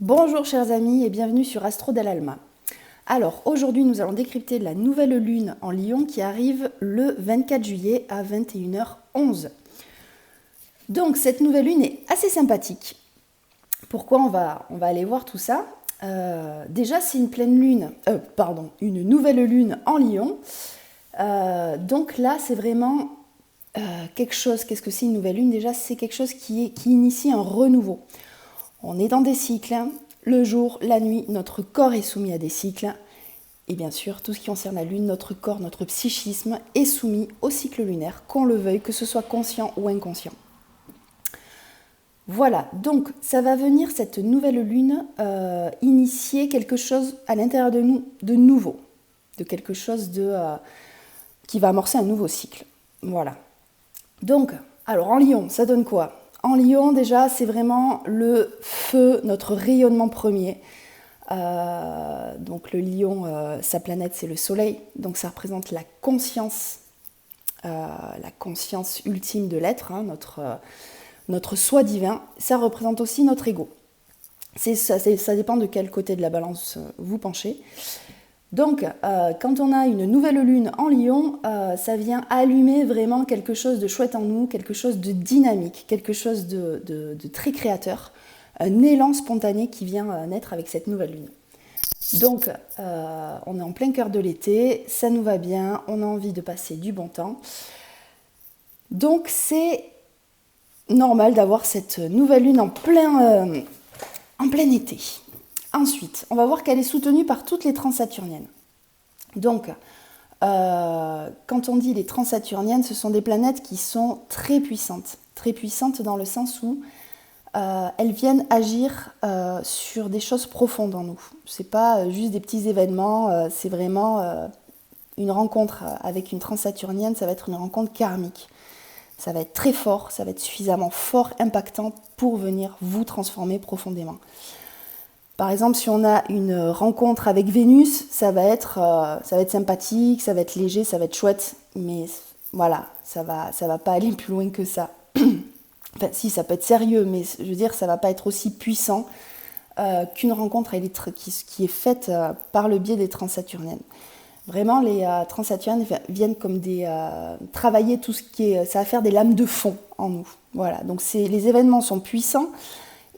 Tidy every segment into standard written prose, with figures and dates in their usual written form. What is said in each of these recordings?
Bonjour chers amis et bienvenue sur Astro Dell'Alma. Alors aujourd'hui nous allons décrypter la nouvelle lune en Lion qui arrive le 24 juillet à 21h11. Donc cette nouvelle lune est assez sympathique. Pourquoi on va aller voir tout ça. Déjà c'est une pleine lune, une nouvelle lune en Lion. Donc là c'est vraiment quelque chose. Qu'est-ce que c'est une nouvelle lune? Déjà c'est quelque chose qui initie un renouveau. On est dans des cycles, le jour, la nuit, notre corps est soumis à des cycles. Et bien sûr, tout ce qui concerne la lune, notre corps, notre psychisme est soumis au cycle lunaire, qu'on le veuille, que ce soit conscient ou inconscient. Voilà, donc ça va venir, cette nouvelle lune, initier quelque chose à l'intérieur de nous de nouveau, de quelque chose qui va amorcer un nouveau cycle. Voilà. Donc, alors en Lion, ça donne quoi ? En Lion, déjà, c'est vraiment le feu, notre rayonnement premier. Donc le Lion, sa planète, c'est le Soleil. Donc ça représente la conscience ultime de l'être, notre soi divin. Ça représente aussi notre ego. Ça dépend de quel côté de la balance vous penchez. Donc, quand on a une nouvelle lune en Lion, ça vient allumer vraiment quelque chose de chouette en nous, quelque chose de dynamique, quelque chose de très créateur, un élan spontané qui vient naître avec cette nouvelle lune. Donc, on est en plein cœur de l'été, ça nous va bien, on a envie de passer du bon temps. Donc, c'est normal d'avoir cette nouvelle lune en plein été. Ensuite, on va voir qu'elle est soutenue par toutes les transsaturniennes. Donc, quand on dit les transsaturniennes, ce sont des planètes qui sont très puissantes dans le sens où elles viennent agir sur des choses profondes en nous. C'est pas juste des petits événements, c'est vraiment une rencontre avec une transsaturnienne, ça va être une rencontre karmique. Ça va être très fort, ça va être suffisamment fort, impactant pour venir vous transformer profondément. Par exemple, si on a une rencontre avec Vénus, ça va être sympathique, ça va être léger, ça va être chouette, mais voilà, ça va pas aller plus loin que ça. Enfin, si, ça peut être sérieux, mais je veux dire, ça va pas être aussi puissant qu'une rencontre qui est faite par le biais des transsaturniennes. Vraiment, les transsaturniennes viennent comme travailler tout ce qui est... Ça va faire des lames de fond en nous. Voilà, donc les événements sont puissants.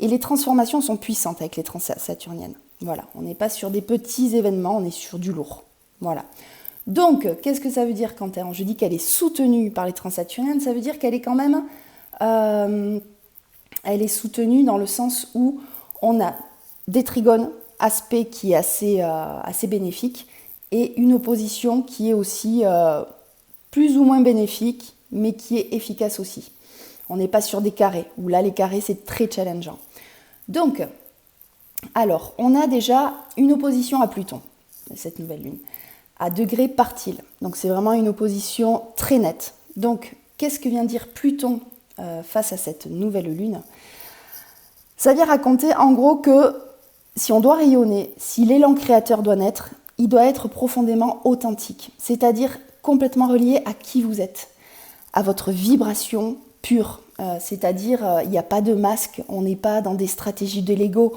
Et les transformations sont puissantes avec les transsaturniennes. Voilà, on n'est pas sur des petits événements, on est sur du lourd. Voilà. Donc, qu'est-ce que ça veut dire quand je dis qu'elle est soutenue par les transsaturniennes? Ça veut dire qu'elle est quand même... elle est soutenue dans le sens où on a des trigones, aspect qui est assez bénéfique, et une opposition qui est aussi plus ou moins bénéfique, mais qui est efficace aussi. On n'est pas sur des carrés, où là, les carrés, c'est très challengeant. Donc, alors, on a déjà une opposition à Pluton, cette nouvelle lune, à degré partile. Donc, c'est vraiment une opposition très nette. Donc, qu'est-ce que vient dire Pluton face à cette nouvelle lune? Ça vient raconter, en gros, que si on doit rayonner, si l'élan créateur doit naître, il doit être profondément authentique, c'est-à-dire complètement relié à qui vous êtes, à votre vibration pure. C'est-à-dire, il n'y a pas de masque, on n'est pas dans des stratégies de l'ego,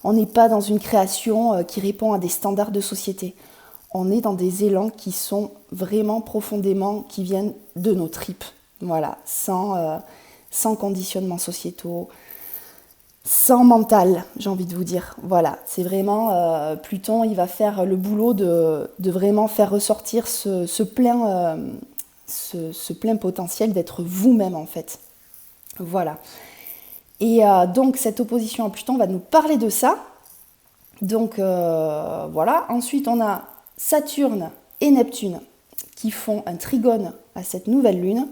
on n'est pas dans une création qui répond à des standards de société. On est dans des élans qui sont vraiment profondément, qui viennent de nos tripes, voilà, sans conditionnements sociétaux, sans mental, j'ai envie de vous dire. Voilà, c'est vraiment, Pluton, il va faire le boulot de vraiment faire ressortir ce plein potentiel d'être vous-même en fait. Voilà. Et donc cette opposition à Pluton va nous parler de ça. Donc voilà. Ensuite on a Saturne et Neptune qui font un trigone à cette nouvelle lune.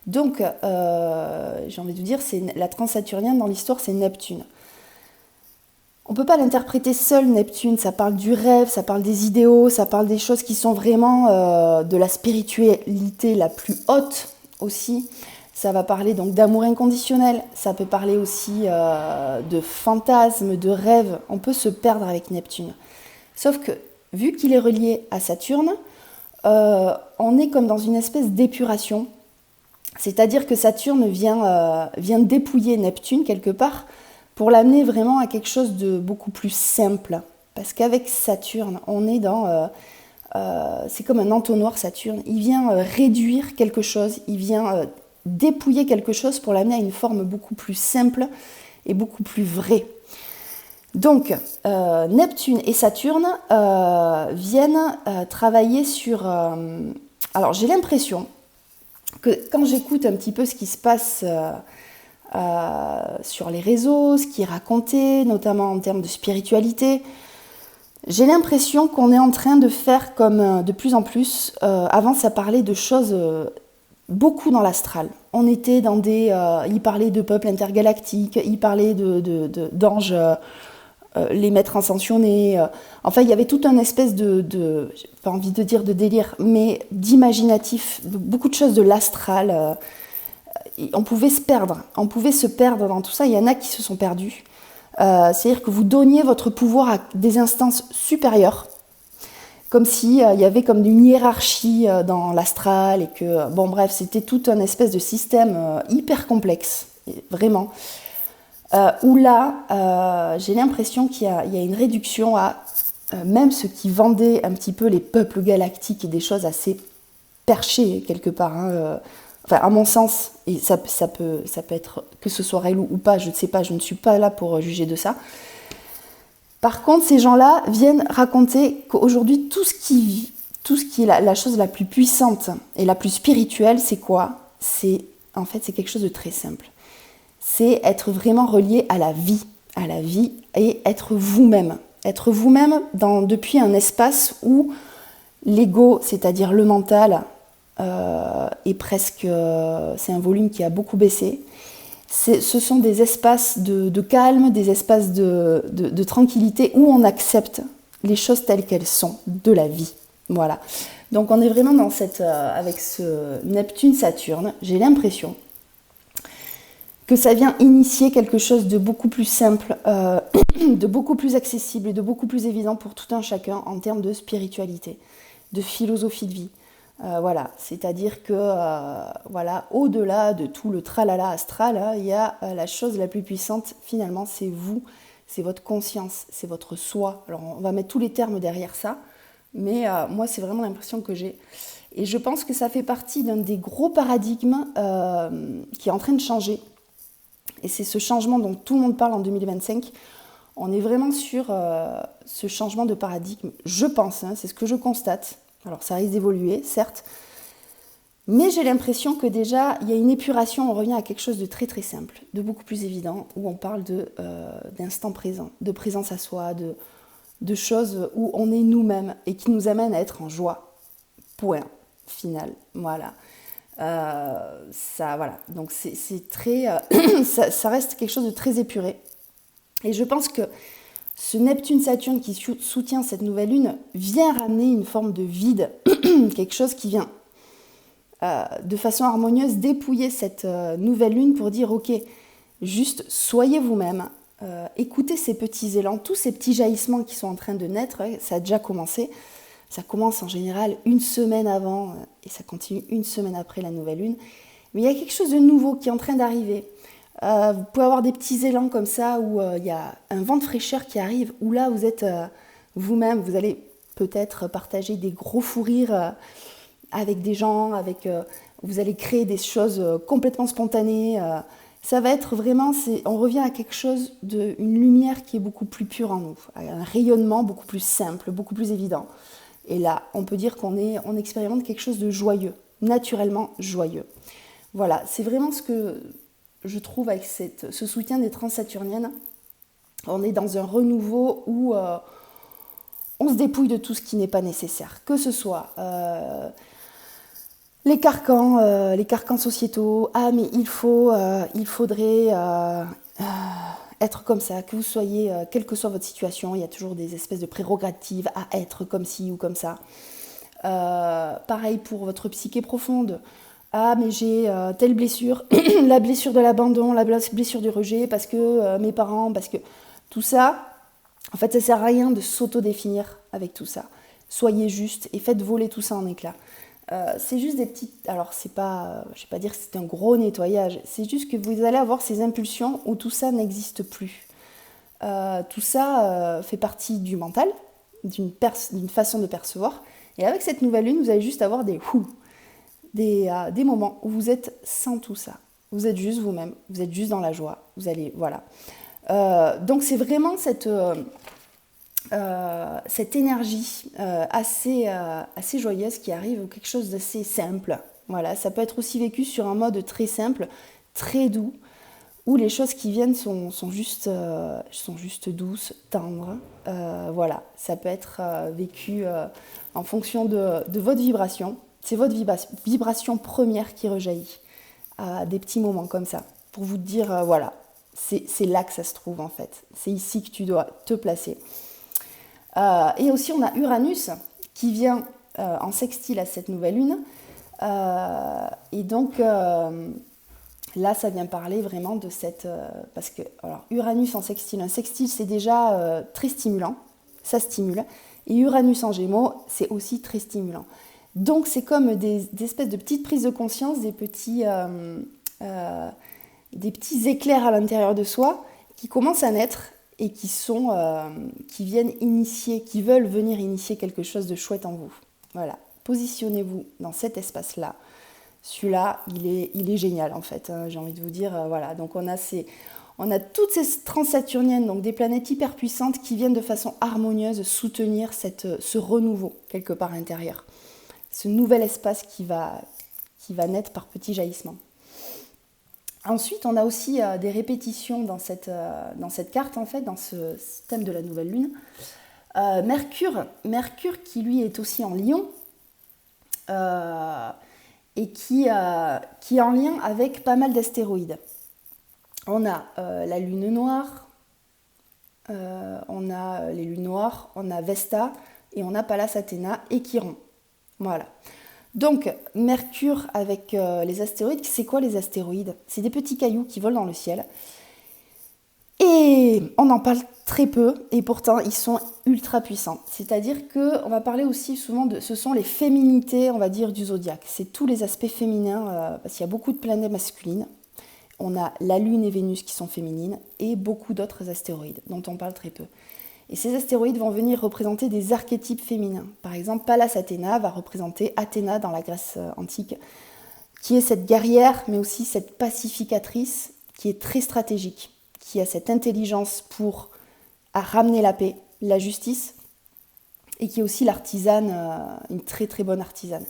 Donc j'ai envie de vous dire, la transsaturnienne dans l'histoire, c'est Neptune. On ne peut pas l'interpréter seul, Neptune. Ça parle du rêve, ça parle des idéaux, ça parle des choses qui sont vraiment de la spiritualité la plus haute aussi. Ça va parler donc d'amour inconditionnel, ça peut parler aussi de fantasmes, de rêves. On peut se perdre avec Neptune. Sauf que, vu qu'il est relié à Saturne, on est comme dans une espèce d'épuration. C'est-à-dire que Saturne vient dépouiller Neptune quelque part pour l'amener vraiment à quelque chose de beaucoup plus simple. Parce qu'avec Saturne, on est dans... c'est comme un entonnoir Saturne, il vient réduire quelque chose, il vient dépouiller quelque chose pour l'amener à une forme beaucoup plus simple et beaucoup plus vraie. Donc, Neptune et Saturne viennent travailler sur... alors, j'ai l'impression que quand j'écoute un petit peu ce qui se passe sur les réseaux, ce qui est raconté, notamment en termes de spiritualité, j'ai l'impression qu'on est en train de faire comme de plus en plus. Avant, ça parlait de choses beaucoup dans l'astral. On était dans des... il parlait de peuples intergalactiques, il parlait d'anges... les maîtres ascensionnés. Enfin, il y avait tout un espèce j'ai pas envie de dire de délire, mais d'imaginatif, beaucoup de choses de l'astral. On pouvait se perdre dans tout ça. Il y en a qui se sont perdus. C'est-à-dire que vous donniez votre pouvoir à des instances supérieures, comme s'il y avait comme une hiérarchie dans l'astral, et que, bon bref, c'était tout un espèce de système hyper complexe, vraiment. Où là, j'ai l'impression qu'il y a une réduction à même ceux qui vendaient un petit peu les peuples galactiques et des choses assez perchées quelque part. Enfin, à mon sens, et ça peut être que ce soit réel ou pas, je ne sais pas, je ne suis pas là pour juger de ça. Par contre, ces gens-là viennent raconter qu'aujourd'hui, tout ce qui est la chose la plus puissante et la plus spirituelle, c'est quoi ? C'est quelque chose de très simple. C'est être vraiment relié à la vie et être vous-même. Être vous-même depuis un espace où l'ego, c'est-à-dire le mental, est presque... c'est un volume qui a beaucoup baissé. Ce sont des espaces de calme, des espaces de tranquillité où on accepte les choses telles qu'elles sont, de la vie. Voilà. Donc on est vraiment dans avec ce Neptune-Saturne, j'ai l'impression que ça vient initier quelque chose de beaucoup plus simple, de beaucoup plus accessible et de beaucoup plus évident pour tout un chacun en termes de spiritualité, de philosophie de vie. Voilà, c'est-à-dire que au-delà de tout le tralala astral, il y a la chose la plus puissante, finalement, c'est vous, c'est votre conscience, c'est votre soi. Alors on va mettre tous les termes derrière ça, mais moi c'est vraiment l'impression que j'ai. Et je pense que ça fait partie d'un des gros paradigmes qui est en train de changer. Et c'est ce changement dont tout le monde parle en 2025. On est vraiment sur ce changement de paradigme, je pense, c'est ce que je constate. Alors ça risque d'évoluer, certes, mais j'ai l'impression que déjà, il y a une épuration, on revient à quelque chose de très très simple, de beaucoup plus évident, où on parle d'instant présent, de présence à soi, de choses où on est nous-mêmes et qui nous amènent à être en joie. Point final, voilà. Voilà. Donc c'est très, ça reste quelque chose de très épuré. Et je pense que ce Neptune-Saturne qui soutient cette nouvelle lune vient ramener une forme de vide, quelque chose qui vient de façon harmonieuse dépouiller cette nouvelle lune pour dire ok, juste soyez vous-même, écoutez ces petits élans, tous ces petits jaillissements qui sont en train de naître, ça a déjà commencé. Ça commence en général une semaine avant et ça continue une semaine après la nouvelle lune. Mais il y a quelque chose de nouveau qui est en train d'arriver. Vous pouvez avoir des petits élans comme ça où il y a un vent de fraîcheur qui arrive, où là vous êtes vous-même, vous allez peut-être partager des gros fous rires avec des gens, vous allez créer des choses complètement spontanées. Ça va être vraiment, on revient à quelque chose une lumière qui est beaucoup plus pure en nous, un rayonnement beaucoup plus simple, beaucoup plus évident. Et là, on peut dire qu'on expérimente quelque chose de joyeux, naturellement joyeux. Voilà, c'est vraiment ce que je trouve avec ce soutien des transsaturniennes. On est dans un renouveau où on se dépouille de tout ce qui n'est pas nécessaire. Que ce soit les carcans sociétaux. Ah, mais il faudrait être comme ça, que vous soyez, quelle que soit votre situation, il y a toujours des espèces de prérogatives à être comme ci ou comme ça. Pareil pour votre psyché profonde. Ah, mais j'ai telle blessure, la blessure de l'abandon, la blessure du rejet, parce que mes parents, parce que tout ça, en fait, ça sert à rien de s'auto-définir avec tout ça. Soyez juste et faites voler tout ça en éclats. c'est juste des petites... Alors, c'est pas, je vais pas dire que c'est un gros nettoyage, c'est juste que vous allez avoir ces impulsions où tout ça n'existe plus. Tout ça fait partie du mental, d'une façon de percevoir. Et avec cette nouvelle lune, vous allez juste avoir des moments où vous êtes sans tout ça. Vous êtes juste vous-même, vous êtes juste dans la joie. Vous allez, voilà. Donc c'est vraiment cette énergie assez joyeuse qui arrive, ou quelque chose d'assez simple. Voilà, ça peut être aussi vécu sur un mode très simple, très doux, où les choses qui viennent sont juste douces, tendres. Voilà, ça peut être vécu en fonction de votre vibration. C'est votre vibration première qui rejaillit à des petits moments comme ça, pour vous dire, voilà, c'est là que ça se trouve en fait. C'est ici que tu dois te placer. Et aussi, on a Uranus qui vient en sextile à cette nouvelle lune. Et donc, là, ça vient parler vraiment de cette... parce que, alors, Uranus en sextile, un sextile, c'est déjà très stimulant, ça stimule. Et Uranus en Gémeaux, c'est aussi très stimulant. Donc, c'est comme des espèces de petites prises de conscience, des petits éclairs à l'intérieur de soi qui commencent à naître et qui viennent initier, qui veulent venir initier quelque chose de chouette en vous. Voilà, positionnez-vous dans cet espace-là. Celui-là, il est génial en fait, j'ai envie de vous dire. Voilà, donc on a toutes ces transsaturniennes, donc des planètes hyper puissantes qui viennent de façon harmonieuse soutenir ce renouveau quelque part intérieur. Ce nouvel espace qui va naître par petits jaillissements. Ensuite, on a aussi des répétitions dans cette carte, en fait, dans ce thème de la nouvelle lune. Mercure qui lui est aussi en Lion, et qui est en lien avec pas mal d'astéroïdes. On a la lune noire, on a les lunes noires, on a Vesta, et on a Pallas Athéna et Chiron. Voilà. Donc, Mercure avec les astéroïdes, c'est quoi les astéroïdes? C'est des petits cailloux qui volent dans le ciel. Et on en parle très peu, et pourtant ils sont ultra puissants. C'est-à-dire qu'on va parler aussi souvent ce sont les féminités, on va dire, du zodiaque. C'est tous les aspects féminins, parce qu'il y a beaucoup de planètes masculines. On a la Lune et Vénus qui sont féminines, et beaucoup d'autres astéroïdes, dont on parle très peu. Et ces astéroïdes vont venir représenter des archétypes féminins. Par exemple, Pallas Athéna va représenter Athéna dans la Grèce antique, qui est cette guerrière, mais aussi cette pacificatrice, qui est très stratégique, qui a cette intelligence pour ramener la paix, la justice, et qui est aussi l'artisane, une très très bonne artisane.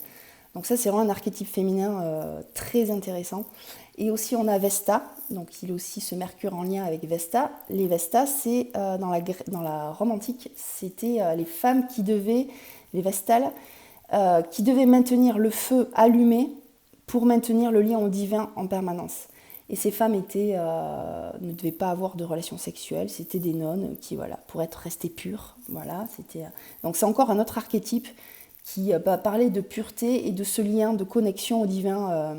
Donc ça, c'est vraiment un archétype féminin très intéressant. Et aussi, on a Vesta, donc il a aussi ce Mercure en lien avec Vesta. Les Vestas, c'est dans la Rome antique, c'était les femmes les Vestales, qui devaient maintenir le feu allumé pour maintenir le lien au divin en permanence. Et ces femmes ne devaient pas avoir de relations sexuelles, c'était des nonnes qui, voilà, pour être restées pures. Voilà, donc c'est encore un autre archétype qui va parler de pureté et de ce lien de connexion au divin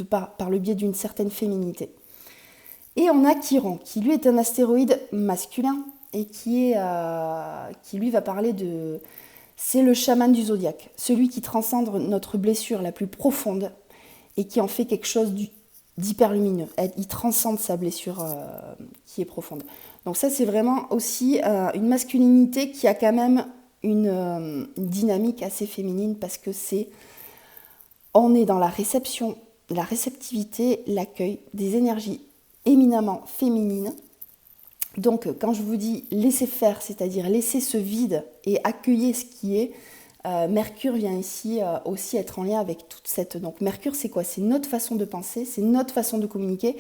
par le biais d'une certaine féminité. Et on a Chiron, qui lui est un astéroïde masculin et qui lui va parler de... C'est le chaman du zodiaque, celui qui transcende notre blessure la plus profonde et qui en fait quelque chose d'hyper lumineux. Il transcende sa blessure qui est profonde. Donc ça, c'est vraiment aussi une masculinité qui a quand même une dynamique assez féminine, parce que on est dans la réception, la réceptivité, l'accueil des énergies éminemment féminines. Donc quand je vous dis laisser faire, c'est-à-dire laisser ce vide et accueillir ce qui est, Mercure vient ici aussi être en lien avec toute cette... Donc Mercure, c'est quoi? C'est notre façon de penser, c'est notre façon de communiquer,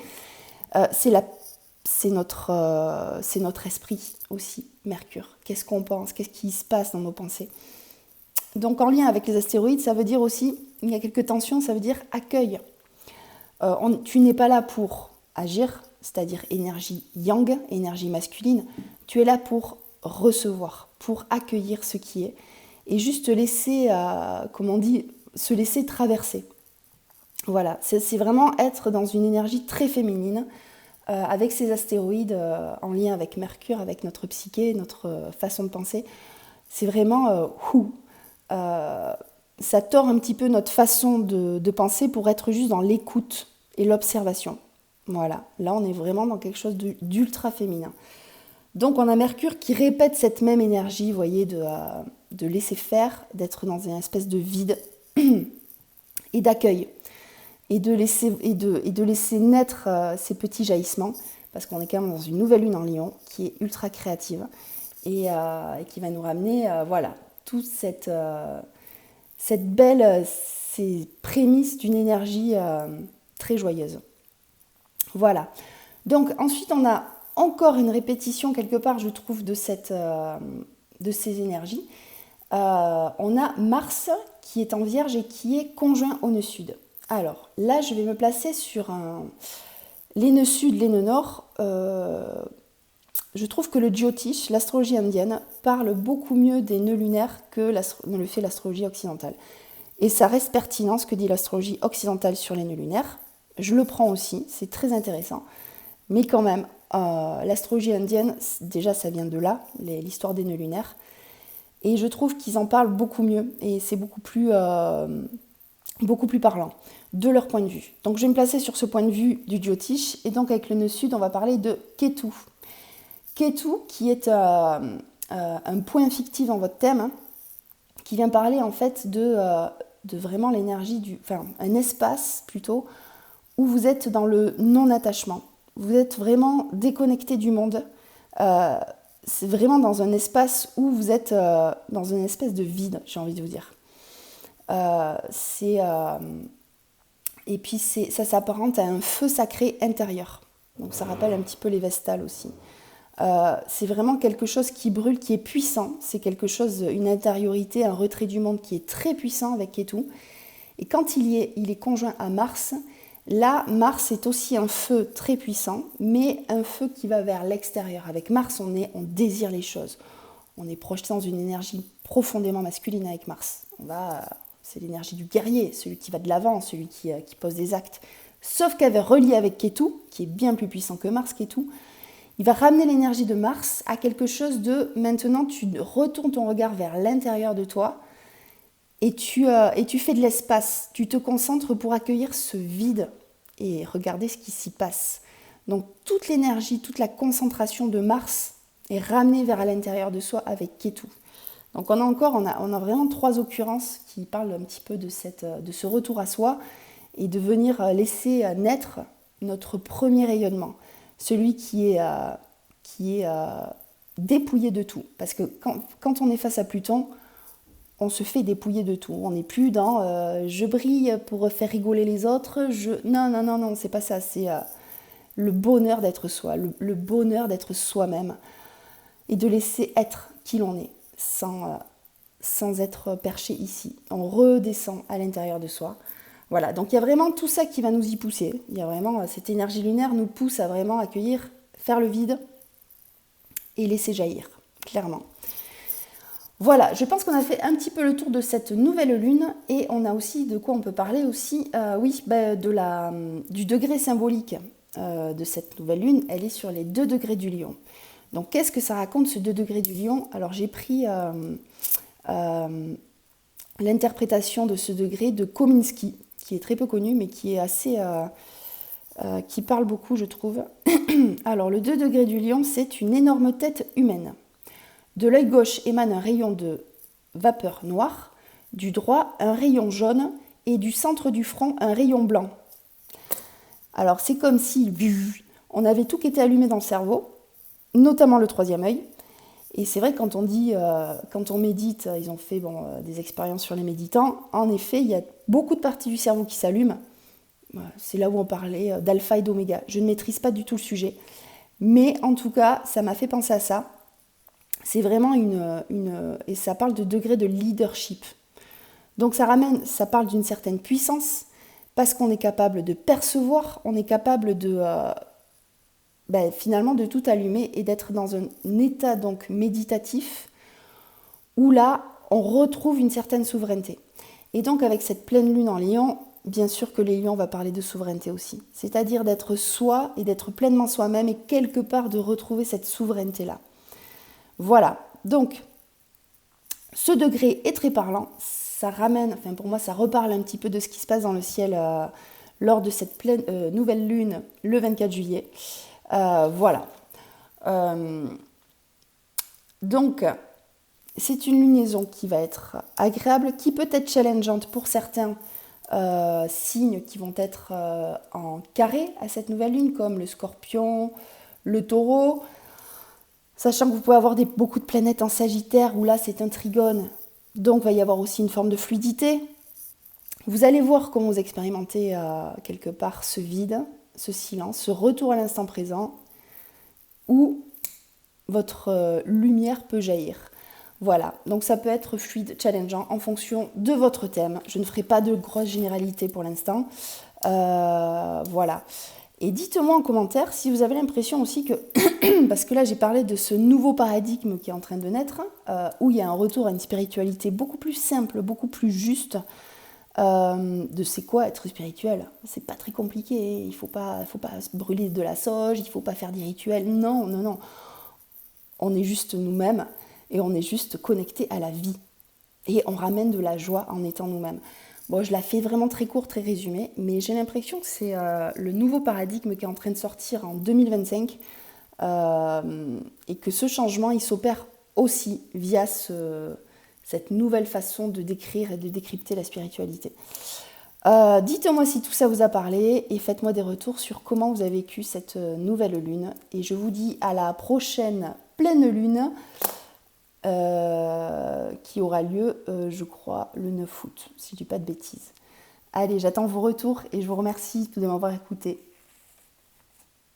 c'est notre esprit aussi, Mercure. Qu'est-ce qu'on pense? Qu'est-ce qui se passe dans nos pensées? Donc en lien avec les astéroïdes, ça veut dire aussi, il y a quelques tensions, ça veut dire accueil. Tu n'es pas là pour agir, c'est-à-dire énergie yang, énergie masculine. Tu es là pour recevoir, pour accueillir ce qui est, et juste laisser, comme on dit, se laisser traverser. Voilà, c'est vraiment être dans une énergie très féminine, avec ces astéroïdes en lien avec Mercure, avec notre psyché, notre façon de penser. C'est vraiment ça tord un petit peu notre façon de penser pour être juste dans l'écoute et l'observation. Voilà, là on est vraiment dans quelque chose d'ultra féminin. Donc on a Mercure qui répète cette même énergie, vous voyez, de laisser faire, d'être dans une espèce de vide et d'accueil. Et de laisser naître ces petits jaillissements, parce qu'on est quand même dans une nouvelle lune en Lion qui est ultra créative et qui va nous ramener, toute cette belle, ces prémices d'une énergie très joyeuse. Voilà. Donc ensuite on a encore une répétition quelque part, je trouve, de ces énergies. On a Mars qui est en Vierge et qui est conjoint au nœud sud. Alors là, je vais me placer sur les nœuds sud, les nœuds nord. Je trouve que le Jyotish, l'astrologie indienne, parle beaucoup mieux des nœuds lunaires que ne le fait l'astrologie occidentale. Et ça reste pertinent ce que dit l'astrologie occidentale sur les nœuds lunaires. Je le prends aussi, c'est très intéressant. Mais quand même, l'astrologie indienne, déjà ça vient de là, l'histoire des nœuds lunaires. Et je trouve qu'ils en parlent beaucoup mieux et c'est beaucoup plus parlant de leur point de vue. Donc je vais me placer sur ce point de vue du Jyotish et donc avec le nœud sud, on va parler de Ketu. Ketu qui est un point fictif dans votre thème, qui vient parler en fait de vraiment l'énergie un espace plutôt où vous êtes dans le non-attachement. Vous êtes vraiment déconnecté du monde. C'est vraiment dans un espace où vous êtes dans une espèce de vide, j'ai envie de vous dire. Et puis ça s'apparente à un feu sacré intérieur. Donc ça rappelle un petit peu les Vestales aussi. C'est vraiment quelque chose qui brûle, qui est puissant. C'est quelque chose, une intériorité, un retrait du monde qui est très puissant avec Ketu. Et quand il est conjoint à Mars, là, Mars est aussi un feu très puissant, mais un feu qui va vers l'extérieur. Avec Mars, on désire les choses. On est projeté dans une énergie profondément masculine avec Mars. C'est l'énergie du guerrier, celui qui va de l'avant, celui qui pose des actes. Sauf qu'avec relié avec Ketu, qui est bien plus puissant que Mars, Ketu, il va ramener l'énergie de Mars à quelque chose de maintenant tu retournes ton regard vers l'intérieur de toi et tu fais de l'espace. Tu te concentres pour accueillir ce vide et regarder ce qui s'y passe. Donc toute l'énergie, toute la concentration de Mars est ramenée vers l'intérieur de soi avec Ketu. Donc on a vraiment 3 occurrences qui parlent un petit peu de ce retour à soi et de venir laisser naître notre premier rayonnement. Celui qui est dépouillé de tout. Parce que quand on est face à Pluton, on se fait dépouiller de tout. On n'est plus dans je brille pour faire rigoler les autres. Non, c'est pas ça. C'est le bonheur d'être soi, le bonheur d'être soi-même et de laisser être qui l'on est sans être perché ici. On redescend à l'intérieur de soi. Voilà, donc il y a vraiment tout ça qui va nous y pousser. Il y a vraiment cette énergie lunaire nous pousse à vraiment accueillir, faire le vide et laisser jaillir, clairement. Voilà, je pense qu'on a fait un petit peu le tour de cette nouvelle lune et on a aussi de quoi on peut parler aussi, du degré symbolique de cette nouvelle lune. Elle est sur les 2 degrés du lion. Donc qu'est-ce que ça raconte ce 2 degrés du lion? Alors j'ai pris l'interprétation de ce degré de Kominsky, qui est très peu connu, mais qui est assez... qui parle beaucoup, je trouve. Alors, le 2 degrés du lion, c'est une énorme tête humaine. De l'œil gauche émane un rayon de vapeur noire, du droit, un rayon jaune, et du centre du front, un rayon blanc. Alors, c'est comme si on avait tout qui était allumé dans le cerveau, notamment le 3e œil. Et c'est vrai que quand on médite, ils ont fait des expériences sur les méditants, en effet, il y a beaucoup de parties du cerveau qui s'allument. C'est là où on parlait d'alpha et d'oméga. Je ne maîtrise pas du tout le sujet. Mais en tout cas, ça m'a fait penser à ça. C'est vraiment et ça parle de degré de leadership. Donc ça parle d'une certaine puissance, parce qu'on est capable de percevoir, on est capable de... finalement de tout allumer et d'être dans un état donc méditatif où là on retrouve une certaine souveraineté. Et donc avec cette pleine lune en Lion, bien sûr que les lions va parler de souveraineté aussi, c'est-à-dire d'être soi et d'être pleinement soi-même et quelque part de retrouver cette souveraineté-là. Voilà, donc ce degré est très parlant, ça ramène, enfin pour moi ça reparle un petit peu de ce qui se passe dans le ciel lors de cette nouvelle lune le 24 juillet. Voilà. Donc, c'est une lunaison qui va être agréable, qui peut être challengeante pour certains signes qui vont être en carré à cette nouvelle lune, comme le Scorpion, le Taureau, sachant que vous pouvez avoir beaucoup de planètes en Sagittaire, où là c'est un trigone, donc il va y avoir aussi une forme de fluidité. Vous allez voir comment vous expérimentez quelque part ce vide, ce silence, ce retour à l'instant présent, où votre lumière peut jaillir. Voilà, donc ça peut être fluide, challengeant en fonction de votre thème. Je ne ferai pas de grosses généralités pour l'instant. Voilà. Et dites-moi en commentaire si vous avez l'impression aussi que, parce que là j'ai parlé de ce nouveau paradigme qui est en train de naître, où il y a un retour à une spiritualité beaucoup plus simple, beaucoup plus juste, de c'est quoi être spirituel. C'est pas très compliqué, il faut pas se brûler de la sauge, il faut pas faire des rituels, non, non, non. On est juste nous-mêmes et on est juste connecté à la vie. Et on ramène de la joie en étant nous-mêmes. Bon, je la fais vraiment très court, très résumé, mais j'ai l'impression que c'est le nouveau paradigme qui est en train de sortir en 2025 et que ce changement, il s'opère aussi via cette nouvelle façon de décrire et de décrypter la spiritualité. Dites-moi si tout ça vous a parlé et faites-moi des retours sur comment vous avez vécu cette nouvelle lune. Et je vous dis à la prochaine pleine lune qui aura lieu, je crois, le 9 août, si je ne dis pas de bêtises. Allez, j'attends vos retours et je vous remercie de m'avoir écouté.